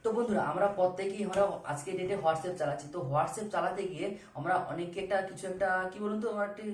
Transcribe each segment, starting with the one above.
তো বন্ধুরা আমরা প্রত্যেকেই আমরা আজকে ডেটে হোয়াটসঅ্যাপ চালাচ্ছি। তো হোয়াটসঅ্যাপ চালাতে গিয়ে আমরা অনেকে একটা কিছু একটা কি বলুন তো আমরা একটু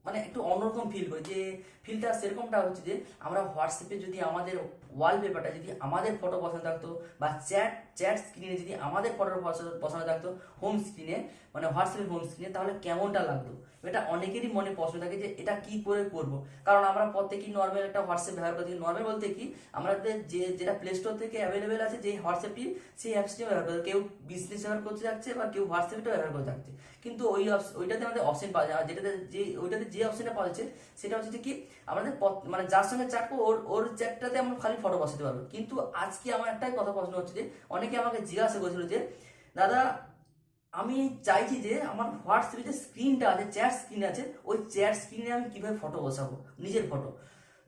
মানে একটু অন্যরকম ফিল করি। যে ফিলটা সেরকমটা হচ্ছে যে আমরা হোয়াটসঅ্যাপে যদি আমাদের ওয়ালপেপারটা যদি আমাদের ফটো বসানো থাকতো, বা চ্যাট চ্যাট স্ক্রিনে যদি আমাদের ফটো বসানো থাকতো হোম স্ক্রিনে, মানে হোয়াটসঅ্যাপের হোম স্ক্রিনে, তাহলে কেমনটা লাগতো। এটা অনেকেরই মনে প্রশ্ন থাকে যে এটা কি করে করব। কারণ আমরা প্রত্যেকেই নর্মাল একটা হোয়াটসঅ্যাপ ব্যবহার করছি। নর্মাল বলতে কি, আমাদের যেটা প্লে স্টোর থেকে অ্যাভেলেবেল আছে যে হোয়াটসঅ্যাপটি, সেই অ্যাপসটি ব্যবহার করে কেউ বিজনেস ব্যবহার করতে যাচ্ছে বা কেউ হোয়াটসঅ্যাপটা ব্যবহার করতে যাচ্ছে। কিন্তু ওইটাতে আমাদের অপশন পাওয়া যায়, আর যেটাতে ওইটাতে যে অপশনটা পাওয়া যাচ্ছে সেটা হচ্ছে কি আমাদের মানে যার সঙ্গে চ্যাট করবো ওর চ্যাটটাতে আমরা খালি ফটো বসাতে পারবো। কিন্তু আজকে আমার একটাই কথা প্রশ্ন হচ্ছে যে অনেকে আমাকে জিজ্ঞাসা করেছিল যে দাদা, আমি চাইছি যে আমার হোয়াটসঅ্যাপে যে স্ক্রিনটা আছে, চ্যাট স্ক্রিন আছে, ওই চ্যাট স্ক্রিনে আমি কিভাবে ফটো বসাবো, নিজের ফটো।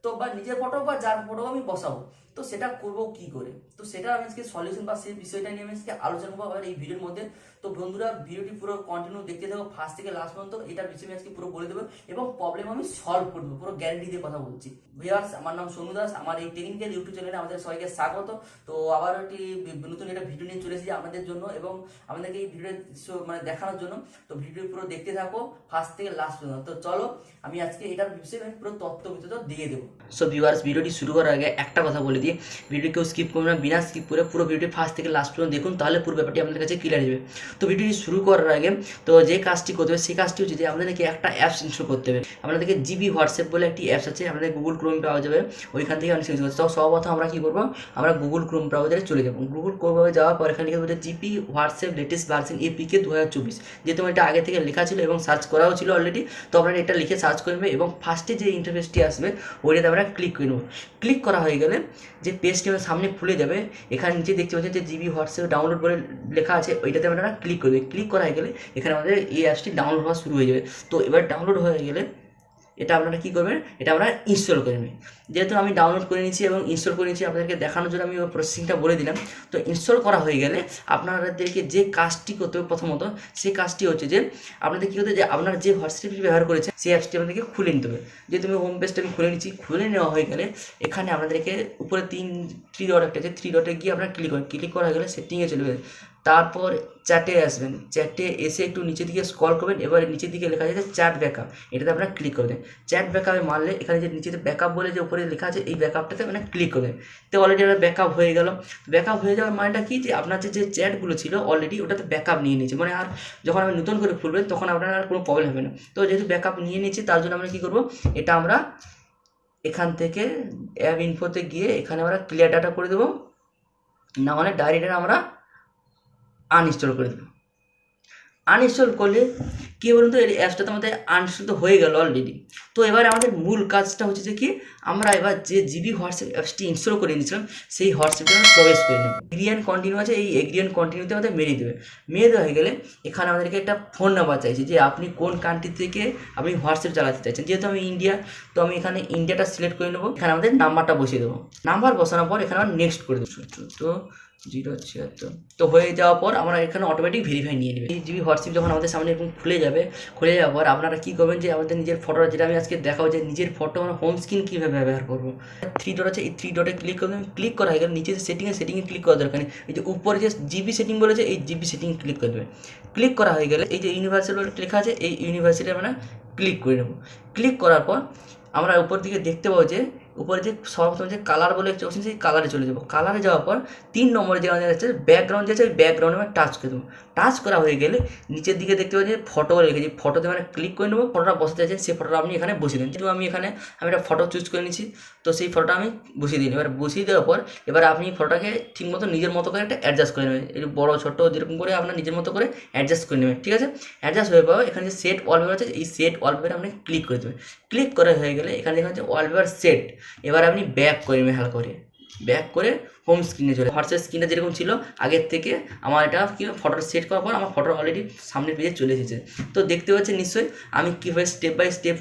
তো বা নিজের ফটো বা যার ফটো আমি বসাবো, তো সেটা করবো কি করে। তো সেটা আমি আজকে সলিউশন বা সেই বিষয়টা নিয়ে আমি আজকে আলোচনা করবো এই ভিডিওর মধ্যে। তো বন্ধুরা ভিডিওটি পুরো কন্টিনিউ দেখতে থাকো ফার্স্ট থেকে লাস্ট পর্যন্ত। এটার বিষয়ে আমি আজকে পুরো বলে দেবো এবং প্রবলেম আমি সলভ করে দেবো, পুরো গ্যারান্টি দিয়ে কথা বলছি। ভিউয়ার্স, আমার নাম সোনু দাস, আমার এই টেকনিক্যাল ইউটিউব চ্যানেলে আমাদের সবাইকে স্বাগত। তো আবার একটি নতুন একটা ভিডিও নিয়ে চলে এসেছি আপনাদের জন্য এবং আমাদেরকে এই ভিডিও মানে দেখানোর জন্য। তো ভিডিও পুরো দেখতে থাকো ফার্স্ট থেকে লাস্ট পর্যন্ত। তো চলো আমি আজকে এটার বিষয়ে আমি পুরো তথ্য বিতথ্য দিয়ে দেবো। সো ভিউয়ার্স, ভিডিওটি শুরু করার আগে একটা কথা বলে দিই, ভিডিও কেউ স্কিপ করবে না, বিনা স্কিপ করে পুরো ভিডিওটি ফার্স্ট থেকে লাস্ট পর্যন্ত দেখুন, তাহলে পুরো ব্যাপারটি আপনাদের কাছে ক্লিয়ার হবে। তো ভিডিওটি শুরু করার আগে তো যে কাজটি করতে হবে সেই কাজটি হচ্ছে যে আপনাদেরকে একটা অ্যাপস ইনস্টল করতে হবে। আপনাদেরকে জিবি হোয়াটসঅ্যাপ বলে একটি অ্যাপস আছে, আপনাদের গুগল ক্রোম পাওয়া যাবে, ওইখান থেকে অনেক কিছু করতে। তো সর্বপ্রথম আমরা কী করবো, আমরা গুগল ক্রোম ব্রাউজারে চলে যাবো। গুগল ক্রোম ব্রাউজারে যাওয়ার পর এখানে লিখে বলতে GP WhatsApp latest version APK 2024, যেহেতু এটা আগে থেকে লেখা ছিল এবং সার্চ করাও ছিল অলরেডি। তো আপনারা এটা লিখে সার্চ করবে এবং ফার্স্টে যে ইন্টারফেসটি আসবে ওইটাতে আমরা ক্লিক করে নেবো। ক্লিক করা হয়ে গেলে যে পেজটি আমার সামনে খুলে যাবে, এখানে নিচে দেখতে পাচ্ছেন যে জিবি হোয়াটসঅ্যাপ ডাউনলোড বলে লেখা আছে, ওইটাতে আপনারা ক্লিক করবে। ক্লিক করা হয়ে গেলে এখানে আমাদের এই অ্যাপসটি ডাউনলোড হওয়া শুরু হয়ে যাবে। তো এবার ডাউনলোড হয়ে গেলে এটা আপনারা কী করবেন, এটা আপনারা ইনস্টল করে নেবেন। যেহেতু আমি ডাউনলোড করে নিয়েছি এবং ইনস্টল করে নিয়েছি, আপনাদেরকে দেখানোর জন্য আমি প্রসেসিংটা বলে দিলাম। তো ইনস্টল করা হয়ে গেলে আপনাদেরকে যে কাজটি করতে হবে প্রথমত, সেই কাজটি হচ্ছে যে আপনাদের কী হতে, যে আপনারা যে হোয়াটসঅ্যাপটি ব্যবহার করেছেন সেই অ্যাপসটি আপনাদেরকে খুলে নিতে হবে। যেহেতু আমি হোম পেজটা আমি খুলে নিচ্ছি, খুলে নেওয়া হয়ে গেলে এখানে আপনাদেরকে উপরে থ্রি ডট একটা আছে, থ্রি ডটে গিয়ে আপনারা ক্লিক করেন। ক্লিক করা হয়ে গেলে সেটিংয়ে চলে যাবে। তারপর চ্যাটে আসবেন, চ্যাটে এসে একটু নিচের দিকে স্ক্রল করবেন। এবার নিচের দিকে লেখা আছে চ্যাট ব্যাকআপ, এটাতে আপনারা ক্লিক করবেন। চ্যাট ব্যাকআপে মারলে এখানে যে নিচেতে ব্যাকআপ বলে যে উপরে লেখা আছে, এই ব্যাকআপটাতে মানে ক্লিক করবেন। তো অলরেডি আমার ব্যাকআপ হয়ে গেল। ব্যাকআপ হয়ে যাওয়ার মানেটা কি, যে আপনার যে চ্যাটগুলো ছিল অলরেডি ওটাতে ব্যাকআপ নিয়ে নিয়েছে, মানে আর যখন আমি নতুন করে খুলবেন তখন আপনার আর কোনো প্রবলেম হবে না। তো যেহেতু ব্যাকআপ নিয়ে নিয়েছি তার জন্য আমরা কী করবো, এটা আমরা এখান থেকে অ্যাপ ইনফোতে গিয়ে এখানে আমরা ক্লিয়ার ডাটা করে দেবো, না হলে ডাইরেক্ট আমরা আনইনস্টল করে দেবো। আনইনস্টল করলে কী বলুন তো, এই অ্যাপসটা তো আমাদের আনইনস্টল তো হয়ে গেল অলরেডি। তো এবার আমাদের মূল কাজটা হচ্ছে যে কি, আমরা এবার যে জিবি হোয়াটসঅ্যাপ অ্যাপসটি ইনস্টল করে নিয়েছিলাম সেই হোয়াটসঅ্যাপটা আমরা প্রবেশ করে নেব। এগ্রি অ্যান্ড কন্টিনিউ আছে, এই এগ্রি অ্যান্ড কন্টিনিউতে আমাদের মেরে দেবে। মেরে দেওয়া হয়ে গেলে এখানে আমাদেরকে একটা ফোন নাম্বার চাইছে, যে আপনি কোন কান্ট্রি থেকে আপনি হোয়াটসঅ্যাপ চালাতে চাইছেন। যেহেতু আমি ইন্ডিয়া, তো আমি এখানে ইন্ডিয়াটা সিলেক্ট করে নেবো। এখানে আমাদের নাম্বারটা বসিয়ে দেবো। নাম্বার বসানোর পর এখানে আমরা নেক্সট করে দেবো। তো 076, তো হয়ে যাওয়ার পর আমরা এখানে অটোমেটিক ভেরিফাই নিয়ে নেবে। এই জিবি হোয়াটসঅ্যাপ যখন আমাদের সামনে এরকম খুলে যাবে, খুলে যাওয়ার পর আপনারা কী করবেন, যে আমাদের নিজের ফটোটা, যেটা আমি আজকে দেখাবো যে নিজের ফটো আমরা হোম স্ক্রিন কীভাবে ব্যবহার করবো। থ্রি ডট আছে, এই থ্রি ডটে ক্লিক করবেন। ক্লিক করা হয়ে গেলে নিচে যে সেটিংয়ে ক্লিক করা দরকার নেই, এই যে উপরে যে জিবি সেটিং বলেছে এই জিবি সেটিং ক্লিক করে দেবে। ক্লিক করা হয়ে গেলে এই যে ইউনিভার্সাল বলে লেখা আছে, এই ইউনিভার্সিটি আমরা ক্লিক করে নেব। ক্লিক করার পর আমরা উপর দিকে দেখতে পাবো যে উপরে যে সর্বপ্রথম যে কালার বলে একটা অপশন, সেই কালারে চলে যাবো। কালারে যাওয়ার পর 3 নম্বরে যে আমাদের আছে ব্যাকগ্রাউন্ড, যে আছে ওই ব্যাকগ্রাউন্ডে আমরা টাচ করে দেবো। টাচ করা হয়ে গেলে নিচের দিকে দেখতে পাচ্ছি ফটো রেখেছি, ফটোতে মানে ক্লিক করে নেবো। ফটোটা বসাতে চাইছেন সেই ফটোটা আপনি এখানে বসিয়ে দেন। যেহেতু আমি এখানে একটা ফটো চুজ করে নিচ্ছি, তো সেই ফটোটা আমি বসিয়ে দিই। এবার বসিয়ে দেওয়ার পর এবার আপনি ফটোটাকে ঠিকমতো নিজের মতো করে একটা অ্যাডজাস্ট করে নেবেন। এই বড় ছোটো যেরকম করে আপনার নিজের মতো করে অ্যাডজাস্ট করে নেবেন, ঠিক আছে। অ্যাডজাস্ট হয়ে পাবো এখানে যে সেট ওয়ালপেপার আছে, এই সেট ওয়ালপেপারে আপনি ক্লিক করে দেবেন। ক্লিক করা হয়ে গেলে এখানে দেখা যাচ্ছে ওয়ালপেপার সেট। এবার আপনি ব্যাক করে নেবেন, হালকা করে ব্যাক করে হোম স্ক্রিনে চলে। হোয়াটসঅ্যাপ স্ক্রিনটা যেরকম ছিল আগের থেকে, আমার এটা কি ফটোটা সেট করার পর আমার ফটো অলরেডি সামনের পেজে চলে এসেছে। তো দেখতে পাচ্ছেন নিশ্চয়ই আমি কীভাবে স্টেপ বাই স্টেপ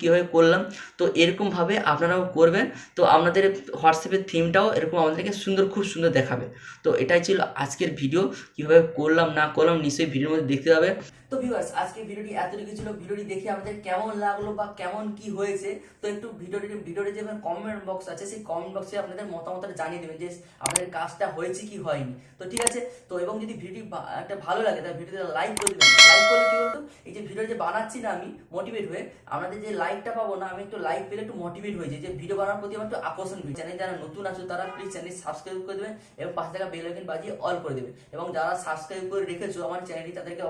কীভাবে করলাম। তো এরকমভাবে আপনারাও করবেন। তো আপনাদের হোয়াটসঅ্যাপের থিমটাও এরকম আমাদেরকে খুব সুন্দর দেখাবে। তো এটাই ছিল আজকের ভিডিও, কীভাবে করলাম না করলাম নিশ্চয়ই ভিডিওর মধ্যে দেখতে হবে। তো ভিউয়ার্স আজকে ভিডিওটি এতটুকু ছিল। ভিডিওটি দেখে আমাদের কেমন লাগলো বা কেমন কি হয়েছে, তো একটু ভিডিওটি যে কমেন্ট বক্স আছে সেই কমেন্ট বক্সে আপনাদের মতামতটা জানিয়ে দেবেন যে আমাদের কাজটা হয়েছে কি হয়নি। তো ঠিক আছে, তো এবং যদি ভিডিওটি একটা ভালো লাগে তাহলে ভিডিওতে লাইক করে দেবেন। লাইক করলে কি বলতো, এই যে ভিডিও যে বানাচ্ছি না আমি মোটিভেট হয়ে, আপনাদের যে লাইকটা পাবো না, আমি একটু লাইক পেলে একটু মোটিভেট হয়ে যাই যে ভিডিও বানানোর প্রতি আমার একটু আকর্ষণ হয়ে। চ্যানেল যারা নতুন আছো তারা প্লিজ চ্যানেল সাবস্ক্রাইব করে দেবেন এবং পাশে থাকা বেল আইকন বাজিয়ে অল করে দেবেন। এবং যারা সাবস্ক্রাইব করে রেখেছো আমার চ্যানেলটি তাদেরকে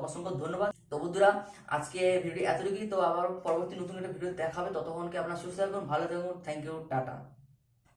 অসংখ্য ধন্যবাদ। তো বন্ধুরা আজকে ভিডিও এতটুকুই। তো আবার পরবর্তী নতুন একটা ভিডিও দেখাবে, ততক্ষণকে আপনারা সুস্থ থাকুন, ভালো থাকুন। Thank you, tata.